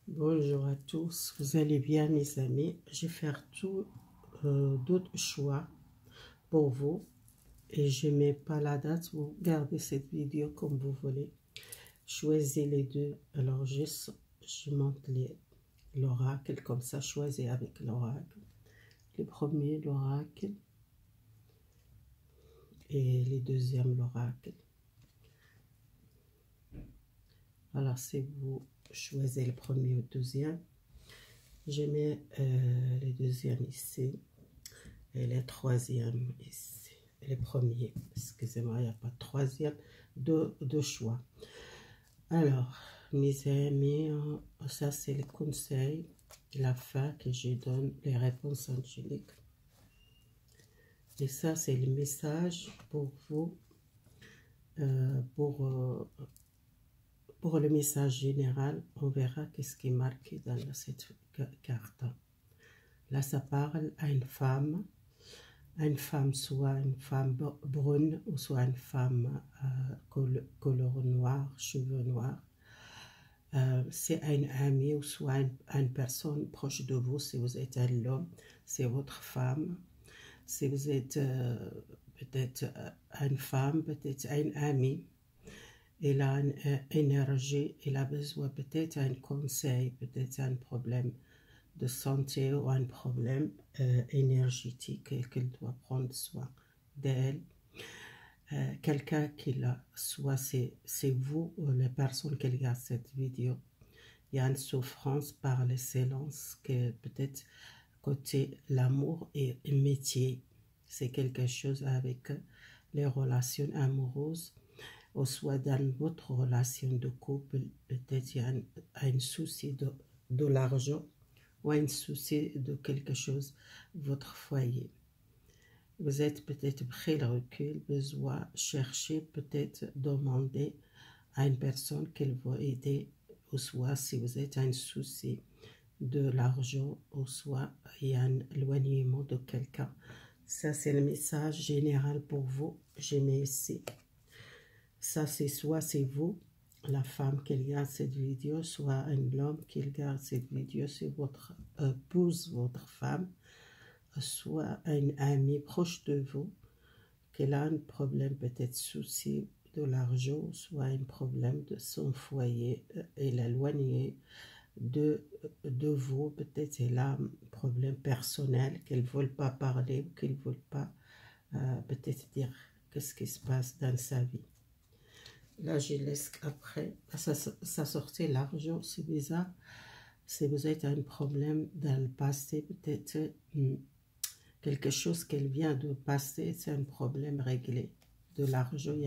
Bonjour à tous, vous allez bien mes amis? Je vais faire d'autres choix pour vous et je ne mets pas la date, vous gardez cette vidéo comme vous voulez. Choisissez les deux, alors je monte l'oracle comme ça, choisissez avec l'oracle. Le premier l'oracle et le deuxième l'oracle. Alors si vous choisissez le premier ou le deuxième, je mets le deuxième ici et le troisième ici. Le premier, excusez-moi, il n'y a pas de troisième, deux choix. Alors, mes amis, ça c'est le conseil, la fin que je donne, les réponses angéliques. Et ça c'est le message pour vous, pour le message général. On verra qu'est-ce qui est marqué dans cette carte. Là, ça parle à une femme, soit une femme brune, ou soit une femme couleur noire, cheveux noirs. C'est un ami, ou soit une personne proche de vous. Si vous êtes un homme, c'est votre femme. Si vous êtes peut-être une femme, peut-être un ami, il a une énergie, il a besoin peut-être d'un conseil, peut-être un problème de santé ou un problème énergétique et qu'elle doit prendre soin d'elle. Quelqu'un qui l'a, soit c'est vous ou la personne qui regarde cette vidéo, il y a une souffrance par le silence que peut-être côté l'amour et le métier, c'est quelque chose avec les relations amoureuses, ou soit dans votre relation de couple, peut-être il y a un souci de l'argent, ou un souci de quelque chose, votre foyer. Vous êtes peut-être pris le recul, besoin chercher, peut-être demander à une personne qu'elle va aider, ou soit si vous êtes un souci de l'argent, ou soit il y a un éloignement de quelqu'un. Ça c'est le message général pour vous, je mets ici. Ça c'est soit c'est vous, la femme qui regarde cette vidéo, soit un homme qui regarde cette vidéo, c'est votre épouse, votre femme, soit un ami proche de vous, qui a un problème, peut-être souci de l'argent, soit un problème de son foyer, et l'éloigner de vous, peut-être elle a un problème personnel, qu'elle ne veut pas parler, ou qu'elle ne veut pas peut-être dire qu'est-ce qui se passe dans sa vie. Là, je laisse après, ça sortait l'argent, c'est bizarre. Si vous êtes un problème dans le passé, peut-être quelque chose qu'elle vient de passer, c'est un problème réglé. De l'argent, il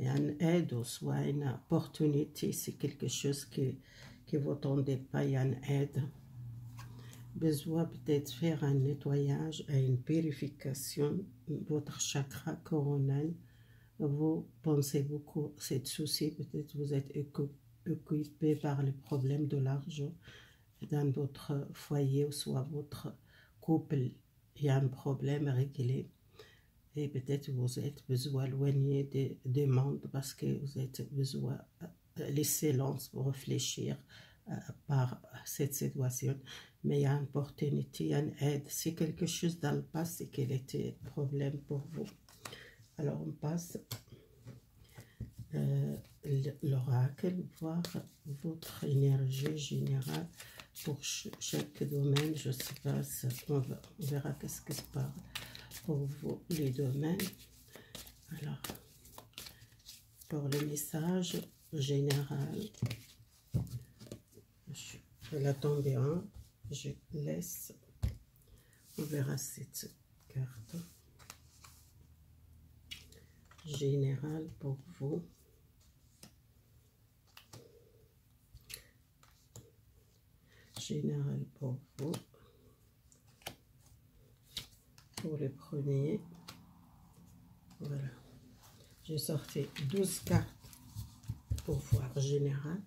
y a une aide, ou soit une opportunité, c'est quelque chose que vous n'attendez pas, il y a une aide. Besoin peut-être faire un nettoyage et une purification, votre chakra coronal. Vous pensez beaucoup à ce souci, peut-être vous êtes occupé par le problème de l'argent dans votre foyer, ou soit votre couple, il y a un problème réglé, et peut-être vous êtes besoin éloigner des mondes parce que vous êtes besoin les silences pour réfléchir par cette situation. Mais il y a une opportunité, il y a une aide, c'est quelque chose dans le passé qui était problème pour vous. Alors on passe l'oracle, voir votre énergie générale pour chaque domaine. Je ne sais pas, on verra qu'est-ce qui se passe pour vous, les domaines. Alors, pour le message général, je vais la tomber en, je laisse, on verra cette carte générale pour vous. Général pour vous, pour le premier. Voilà, j'ai sorti 12 cartes pour voir général.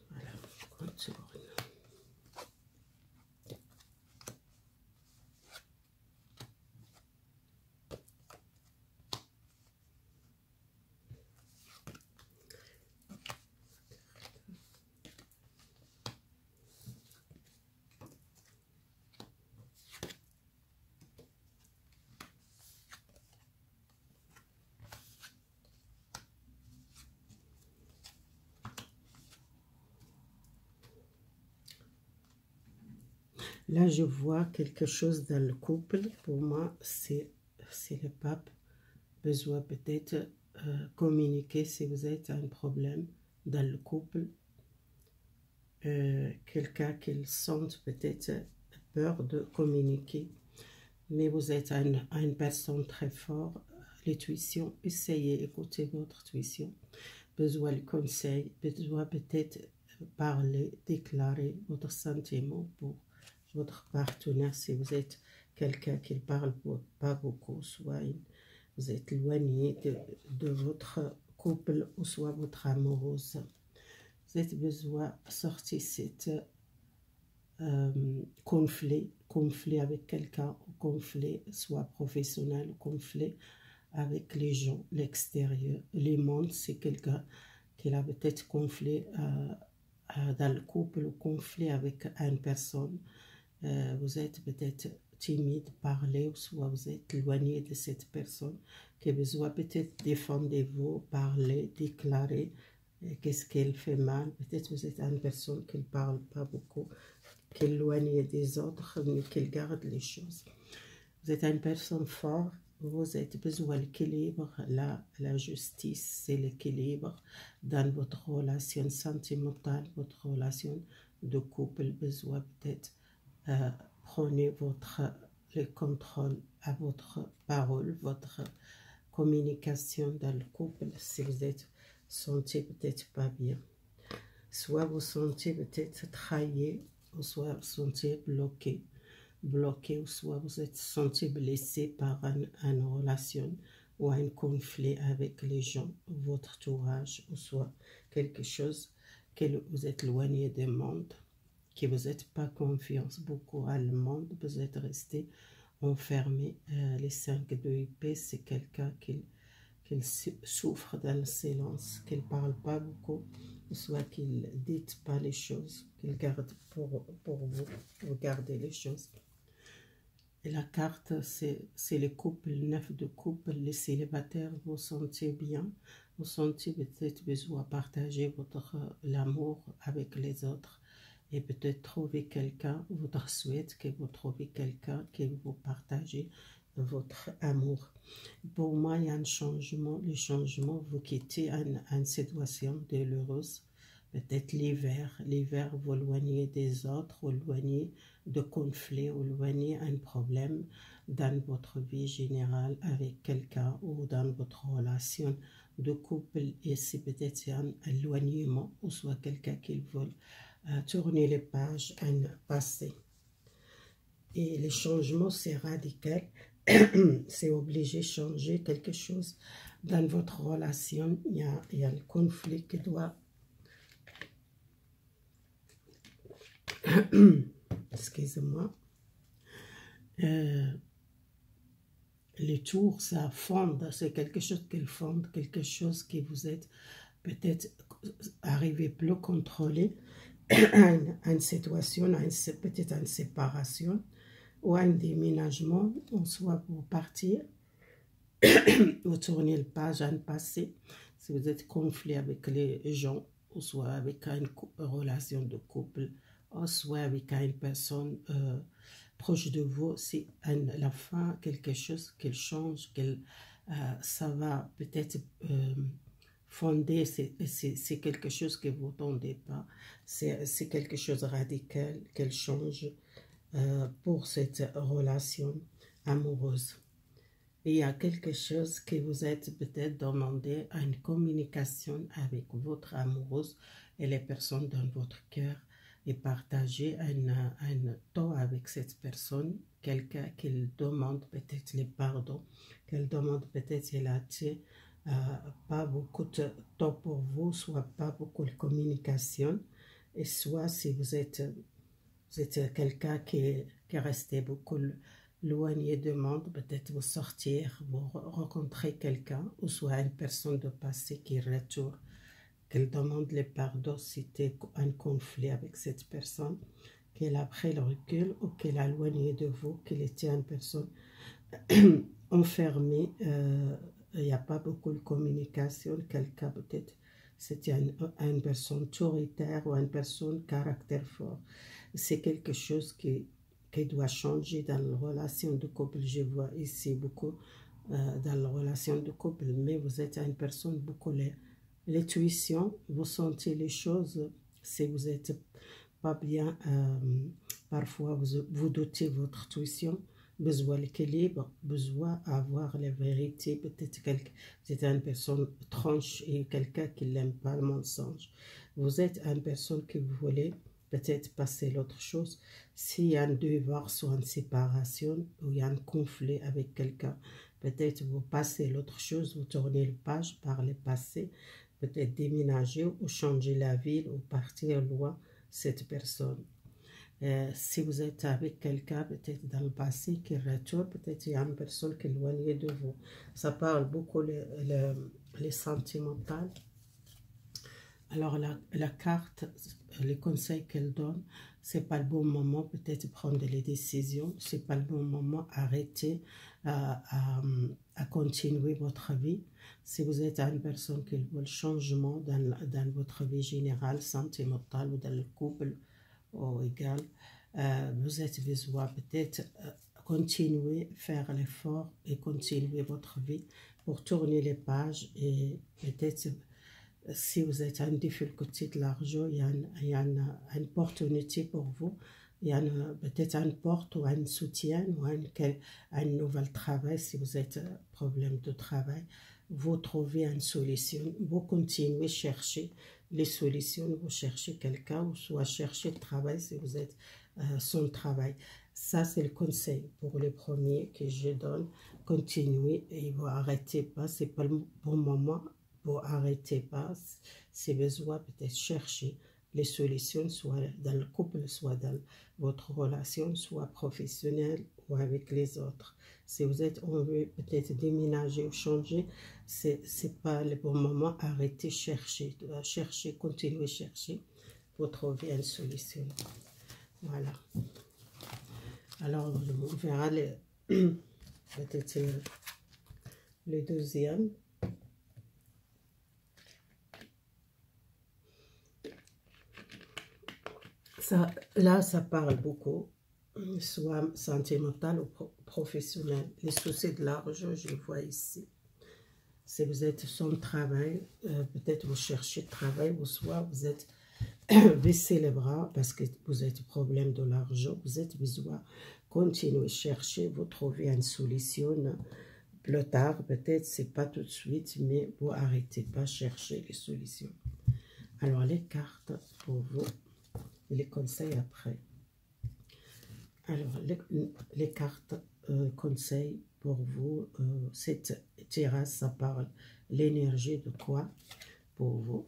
Voilà, continue. Là, je vois quelque chose dans le couple. Pour moi, c'est le pape. Besoin peut-être communiquer si vous êtes un problème dans le couple. Quelqu'un qui sente peut-être peur de communiquer. Mais vous êtes une personne très forte. L'intuition, essayez d'écouter votre intuition. Besoin de conseils, besoin peut-être parler, déclarer votre sentiment pour votre partenaire si vous êtes quelqu'un qui ne parle pas beaucoup, soit vous êtes éloigné de votre couple ou soit votre amoureuse. Vous avez besoin de sortir cet conflit avec quelqu'un, conflit soit professionnel, conflit avec les gens, l'extérieur. Le monde, c'est quelqu'un qui a peut-être conflit dans le couple, ou conflit avec une personne. Vous êtes peut-être timide, parler, ou soit vous êtes éloigné de cette personne qui a besoin peut-être défendez-vous, parler, déclarer qu'est-ce qu'elle fait mal. Peut-être vous êtes une personne qui ne parle pas beaucoup, qui est éloignée des autres, mais qui garde les choses. Vous êtes une personne forte, vous avez besoin de l'équilibre, la justice, c'est l'équilibre dans votre relation sentimentale, votre relation de couple, besoin peut-être prenez le contrôle à votre parole, votre communication dans le couple si vous êtes sentez peut-être pas bien. Soit vous sentez peut-être trahi, ou soit vous sentez bloqué, ou soit vous êtes senti blessé par une relation ou un conflit avec les gens, votre entourage, ou soit quelque chose que vous êtes éloigné du monde, que vous n'êtes pas confiance beaucoup à le monde, vous êtes resté enfermé. Les 5 de épée, c'est quelqu'un qui souffre dans le silence, qu'il ne parle pas beaucoup, soit qu'il ne dit pas les choses, qu'il garde pour vous, pour garder les choses. Et la carte, c'est le couple, 9 de couple, les célibataires, vous sentez bien, vous sentez peut-être besoin de partager l'amour avec les autres et peut-être trouver quelqu'un, votre souhait que vous trouvez quelqu'un qui vous partagez votre amour. Pour moi, il y a un changement, le changement, vous quittez une situation douloureuse, peut-être l'hiver, vous éloignez des autres, vous éloignez de conflits, vous éloignez un problème dans votre vie générale avec quelqu'un ou dans votre relation de couple, et c'est peut-être un éloignement, ou soit quelqu'un qui veut tourner les pages, un passé. Et le changement, c'est radical. C'est obligé de changer quelque chose dans votre relation. Il y a un conflit qui doit... Excusez-moi. Les tours, ça fonde. C'est quelque chose qui fonde, quelque chose qui vous êtes peut-être arrivé plus contrôler une situation, peut-être une séparation ou un déménagement, ou soit pour partir, ou tourner le page à un passé, si vous êtes conflit avec les gens, ou soit avec une relation de couple, ou soit avec une personne proche de vous, c'est la fin, quelque chose qui change, ça va peut-être fonder, c'est quelque chose que vous n'entendez pas, c'est quelque chose de radical qu'elle change pour cette relation amoureuse. Et il y a quelque chose que vous êtes peut-être demandé à une communication avec votre amoureuse et les personnes dans votre cœur, et partager un temps avec cette personne, quelqu'un qui demande peut-être le pardon, qu'elle demande peut-être elle a pas beaucoup de temps pour vous, soit pas beaucoup de communication, et soit si vous êtes quelqu'un qui est resté beaucoup éloigné du monde, peut-être vous sortir, vous rencontrer quelqu'un, ou soit une personne de passé qui retourne, qu'elle demande le pardon si c'était un conflit avec cette personne, qu'elle a pris le recul ou qu'elle a éloigné de vous, qu'elle était une personne enfermée, il n'y a pas beaucoup de communication, quelqu'un peut-être c'était une personne autoritaire ou une personne caractère fort. C'est quelque chose qui qui doit changer dans la relation de couple. Je vois ici beaucoup dans la relation de couple, mais vous êtes une personne beaucoup l'intuition, vous sentez les choses. Si vous n'êtes pas bien, parfois vous doutez votre intuition, besoin l'équilibre, besoin avoir la vérité. Peut-être que vous êtes une personne tranche et quelqu'un qui n'aime pas le mensonge. Vous êtes une personne qui voulait peut-être passer l'autre chose. S'il y a un divorce ou une séparation, ou il y a un conflit avec quelqu'un, peut-être vous passez l'autre chose, vous tournez la page par le passé, peut-être déménager ou changer la ville ou partir loin cette personne. Si vous êtes avec quelqu'un, peut-être dans le passé, qui retourne, peut-être il y a une personne qui est éloignée de vous. Ça parle beaucoup les sentimentales. Alors la carte, les conseils qu'elle donne, c'est pas le bon moment peut-être prendre les décisions, c'est pas le bon moment arrêter à continuer votre vie. Si vous êtes une personne qui veut le changement dans votre vie générale, sentimentale ou dans le couple ou égal, vous êtes besoin peut-être continuer, faire l'effort et continuer votre vie pour tourner les pages et peut-être si vous êtes en difficulté de l'argent, il y a une opportunité pour vous. Il y a peut-être une porte ou un soutien ou un nouvel travail. Si vous êtes problème de travail, vous trouvez une solution. Vous continuez à chercher les solutions. Vous cherchez quelqu'un ou soit chercher le travail si vous êtes sans travail. Ça, c'est le conseil pour les premiers que je donne. Continuez et vous arrêtez pas. C'est pas le bon moment. Vous arrêtez pas, si besoin, peut-être chercher les solutions, soit dans le couple, soit dans votre relation, soit professionnelle ou avec les autres. Si vous êtes envie peut-être déménager ou changer, c'est pas le bon moment, arrêtez, chercher, continuez à chercher pour trouver une solution. Voilà. Alors, on verra peut-être le deuxième. Là, ça parle beaucoup, soit sentimental ou professionnel. Les soucis de l'argent, je vois ici. Si vous êtes sans travail, peut-être vous cherchez travail, ou soit vous êtes baissé les bras parce que vous êtes problème de l'argent. Vous êtes besoin continuer à chercher, vous trouvez une solution plus tard. Peut-être c'est pas tout de suite, mais vous arrêtez pas de chercher les solutions. Alors, les cartes pour vous. Les conseils après. Alors, les cartes conseils pour vous, cette tirage, ça parle l'énergie de quoi pour vous.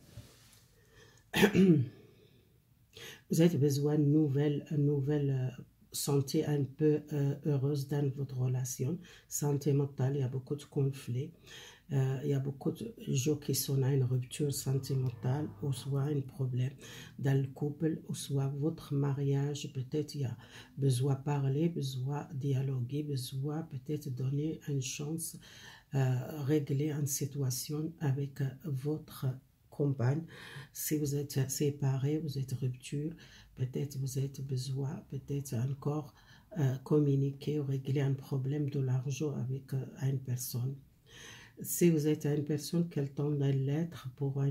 Vous avez besoin d'une nouvelle santé un peu heureuse dans votre relation. Santé mentale, il y a beaucoup de conflits. Il y a beaucoup de gens qui sont à une rupture sentimentale ou soit un problème dans le couple ou soit votre mariage. Peut-être il y a besoin de parler, besoin de dialoguer, besoin peut-être donner une chance, régler une situation avec votre compagne. Si vous êtes séparés, vous êtes rupture, peut-être vous avez besoin, peut-être encore communiquer ou régler un problème de l'argent avec une personne. Si vous êtes une personne qui tend une lettre pour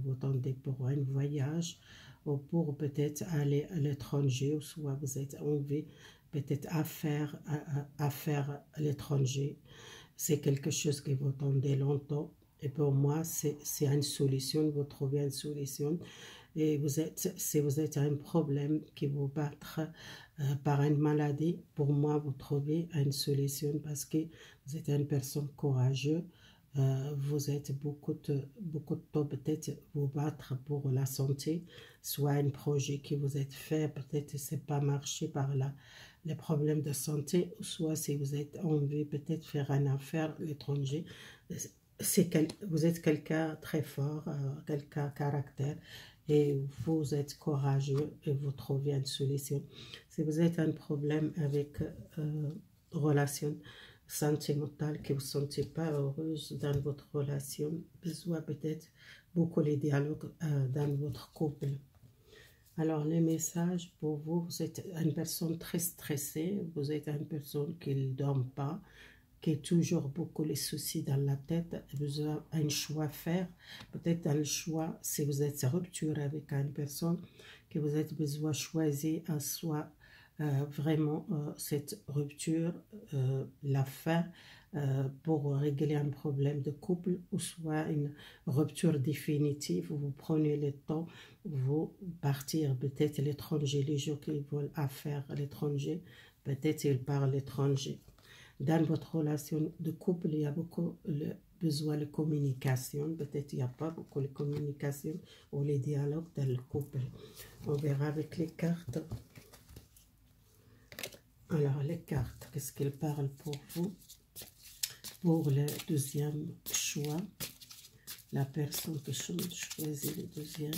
vous tendez pour un voyage ou pour peut-être aller à l'étranger, ou soit vous êtes envie peut-être à faire à l'étranger, c'est quelque chose que vous tendez longtemps. Et pour moi, c'est une solution, vous trouvez une solution. Et si vous êtes un problème qui vous battre par une maladie, pour moi, vous trouvez une solution parce que vous êtes une personne courageuse. Vous êtes beaucoup de temps peut-être vous battre pour la santé, soit un projet que vous êtes fait, peut-être c'est pas marché par là, les problèmes de santé, soit si vous êtes envie peut-être faire une affaire à l'étranger. Vous êtes quelqu'un très fort, quelqu'un caractère, et vous êtes courageux et vous trouvez une solution. Si vous êtes un problème avec relation sentimentale, que vous ne vous sentez pas heureuse dans votre relation, besoin peut-être beaucoup les dialogues dans votre couple. Alors, les messages pour vous, vous êtes une personne très stressée, vous êtes une personne qui ne dort pas, qui a toujours beaucoup les soucis dans la tête, vous avez un choix à faire, peut-être un choix, si vous êtes en rupture avec une personne, que vous avez besoin de choisir à soit vraiment cette rupture, la fin, pour régler un problème de couple, ou soit une rupture définitive, où vous prenez le temps, vous partir peut-être à l'étranger, les gens qui veulent faire à l'étranger, peut-être ils partent à l'étranger. Dans votre relation de couple, il y a beaucoup le besoin de communication. Peut-être il n'y a pas beaucoup de communication ou les dialogues dans le couple. On verra avec les cartes. Alors, les cartes, qu'est-ce qu'elles parlent pour vous? Pour le deuxième choix, la personne que choisit le deuxième.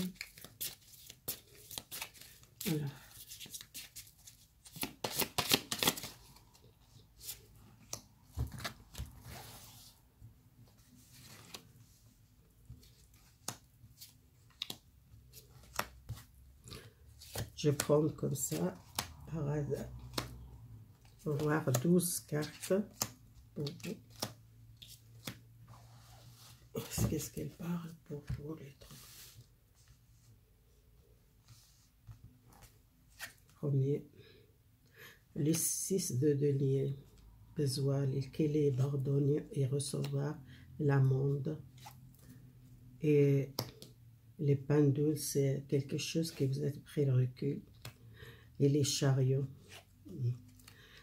Alors, je vais prendre comme ça, par hasard, pour voir 12 cartes pour vous. Qu'est-ce qu'elle parle pour vous, les trois? Premier, les 6 de denier, besoin, l'équilibre, donner et recevoir l'amende. Et les pendules, c'est quelque chose que vous êtes pris le recul. Et les chariots,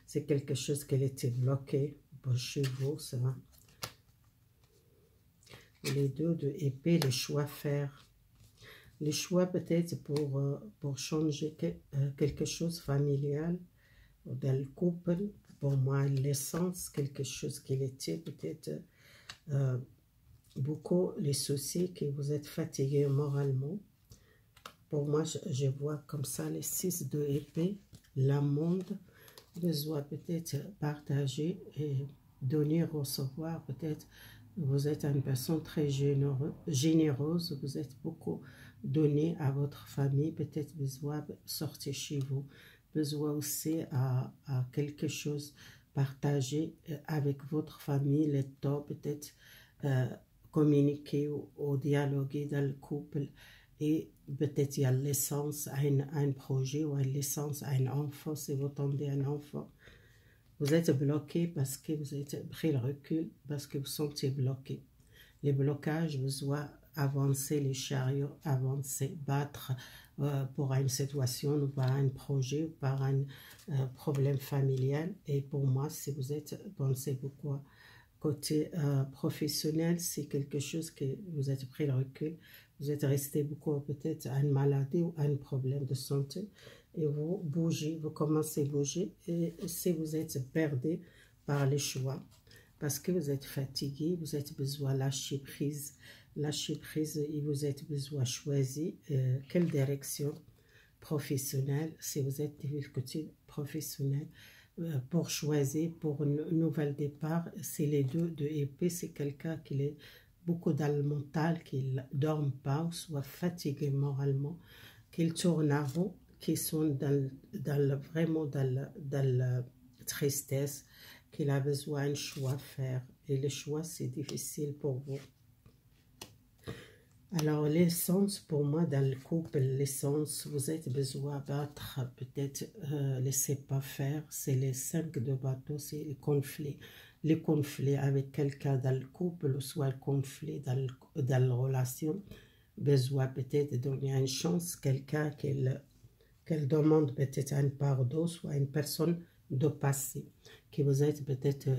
c'est quelque chose qui était bloqué pour chez vous, ça va. Les 2 de épée, les choix à faire. Les choix peut-être pour changer quelque chose familial dans le couple. Pour moi, l'essence, quelque chose qu'il était peut-être beaucoup les soucis, que vous êtes fatigué moralement. Pour moi, je vois comme ça les 6 de épée, l'amende, besoin peut-être partager et donner, recevoir. Peut-être vous êtes une personne très généreuse, vous êtes beaucoup donné à votre famille, peut-être besoin sortir chez vous, besoin aussi à quelque chose partager avec votre famille, le temps peut-être communiquer ou dialoguer dans le couple. Et peut-être il y a l'essence à un projet ou à l'essence à un enfant, si vous tombez un enfant. Vous êtes bloqué parce que vous avez pris le recul, parce que vous sentez bloqué. Les blocages, vous doivent avancer les chariots, avancer, battre pour une situation ou par un projet ou par un problème familial. Et pour moi, si vous êtes pensé beaucoup côté professionnel, c'est quelque chose que vous êtes pris le recul, vous êtes resté beaucoup peut-être à une maladie ou à un problème de santé, et vous bougez, vous commencez à bouger, et si vous êtes perdu par les choix, parce que vous êtes fatigué, vous avez besoin de lâcher prise, et vous avez besoin de choisir quelle direction professionnelle, si vous êtes du côté professionnel, pour choisir pour un nouvel départ. C'est les 2 de épée, c'est quelqu'un qui est beaucoup dans le mental, qui ne dort pas, ou soit fatigué moralement, qui tourne à rond, qui sont vraiment dans la tristesse, qu'il a besoin d'un choix à faire. Et le choix, c'est difficile pour vous. Alors, l'essence, pour moi, dans le couple, l'essence, vous avez besoin de battre, peut-être laissez pas faire, c'est les 5 de bateau, c'est les conflits. Les conflits avec quelqu'un dans le couple, ou soit le conflit dans la relation, besoin peut-être de donner une chance, quelqu'un qu'elle demande peut-être un pardon, soit une personne de passé, que vous êtes peut-être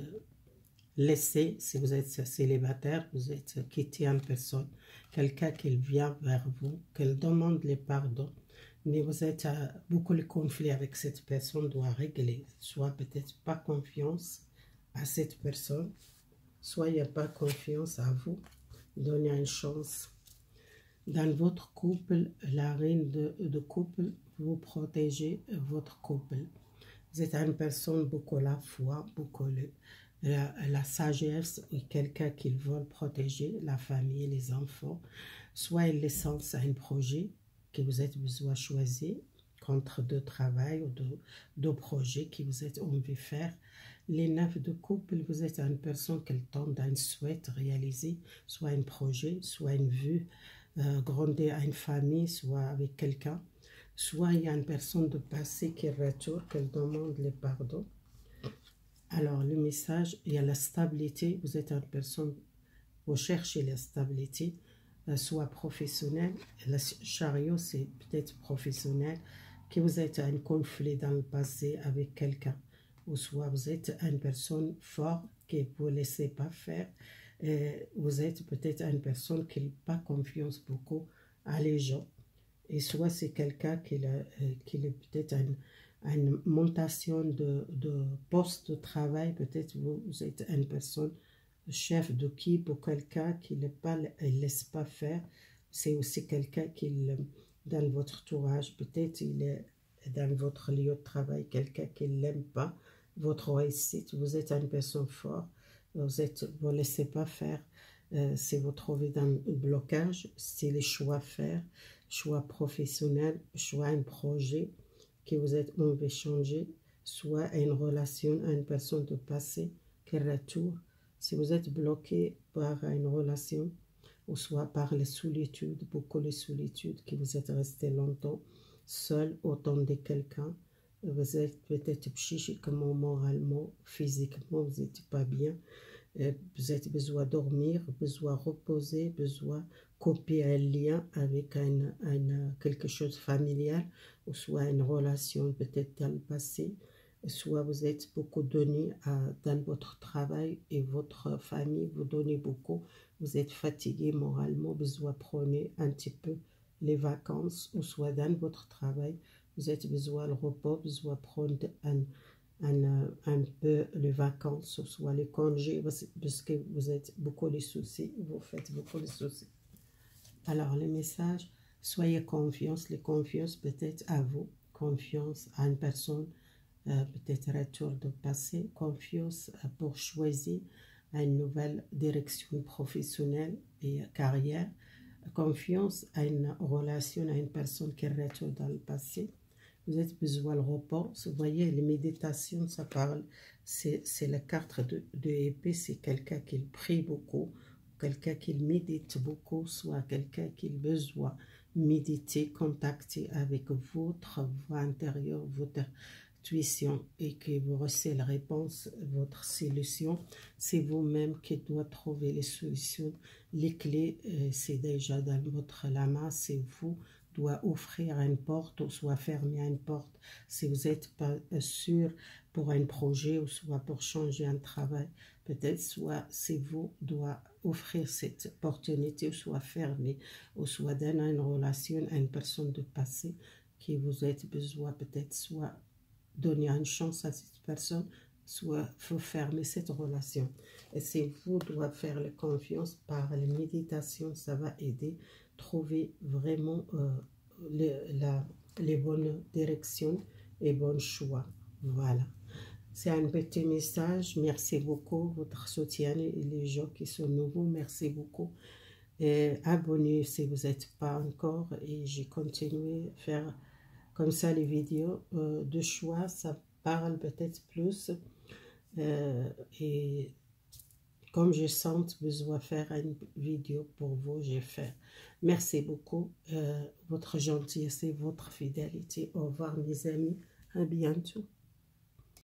laissé, si vous êtes célibataire, vous êtes quitté en personne, quelqu'un qui vient vers vous, qu'elle demande les pardons, mais vous êtes beaucoup de conflits avec cette personne, doit régler, soit peut-être pas confiance à cette personne, soit il n'y a pas confiance à vous, donnez une chance. Dans votre couple, la reine de couple, vous protégez votre couple. Vous êtes une personne beaucoup la foi, beaucoup la sagesse, et quelqu'un qui veut protéger la famille, les enfants, soit l'essence à un projet, que vous êtes besoin de choisir contre deux travails ou deux projets que vous êtes envie de faire. Les 9 de couple, vous êtes une personne qui tente à un souhait réaliser, soit un projet, soit une vue, grandir à une famille, soit avec quelqu'un, soit il y a une personne de passé qui retourne, qui demande le pardon. Alors, le message, il y a la stabilité, vous êtes une personne, vous cherchez la stabilité, soit professionnelle, le chariot c'est peut-être professionnel, que vous êtes un conflit dans le passé avec quelqu'un, ou soit vous êtes une personne forte que vous ne laissez pas faire, vous êtes peut-être une personne qui n'a pas confiance beaucoup à les gens, et soit c'est quelqu'un qui est peut-être une montation de poste de travail, peut-être vous êtes une personne chef d'équipe ou quelqu'un qui ne laisse pas faire, c'est aussi quelqu'un qui dans votre entourage, peut-être il est dans votre lieu de travail, quelqu'un qui n'aime pas votre réussite, vous êtes une personne forte, vous ne laissez pas faire, si vous trouvez dans un blocage, c'est les choix à faire, choix professionnel, choix un projet que vous êtes envie de changer, soit une relation à une personne de passé qui retourne. Si vous êtes bloqué par une relation, ou soit par les solitudes, beaucoup de solitude, que vous êtes resté longtemps seul au temps de quelqu'un, vous êtes peut-être psychiquement, moralement, physiquement, vous n'êtes pas bien, vous avez besoin de dormir, besoin de reposer, besoin de couper un lien avec quelque chose de familial, ou soit une relation peut-être dans le passé, soit vous êtes beaucoup donné dans votre travail et votre famille, vous donnez beaucoup, vous êtes fatigué moralement, besoin de prendre un petit peu les vacances, ou soit dans votre travail, vous avez besoin de repos, besoin de prendre un peu les vacances, ou soit les congés, parce que vous êtes beaucoup les soucis, vous faites beaucoup de soucis. Alors, le message, soyez confiance, les confiances peut-être à vous, confiance à une personne, peut-être retour de passé, confiance pour choisir une nouvelle direction professionnelle et carrière, confiance à une relation, à une personne qui retourne dans le passé. Vous avez besoin de repos. Vous voyez, les méditations, ça parle, c'est la carte de épée, c'est quelqu'un qui prie beaucoup, quelqu'un qui médite beaucoup, soit quelqu'un qui a besoin de méditer, contacter avec votre voix intérieure, votre intuition, et que vous recevez la réponse, votre solution. C'est vous-même qui doit trouver les solutions. Les clés, c'est déjà dans votre lama, c'est vous doit offrir une porte ou soit fermer une porte si vous n'êtes pas sûr pour un projet ou soit pour changer un travail. Peut-être soit c'est vous doit offrir cette opportunité ou soit fermer ou soit donner une relation à une personne de passé qui vous êtes besoin, peut-être soit donner une chance à cette personne, soit faut fermer cette relation. Et c'est vous doit faire la confiance par la méditation, ça va aider trouver vraiment les bonnes directions et bons choix. Voilà. C'est un petit message. Merci beaucoup, votre soutien et les gens qui sont nouveaux. Merci beaucoup. Et abonnez si vous n'êtes pas encore. Et j'ai continué à faire comme ça les vidéos de choix. Ça parle peut-être plus. Et comme je sens besoin de faire une vidéo pour vous, j'ai fait. Merci beaucoup, votre gentillesse et votre fidélité. Au revoir mes amis, à bientôt.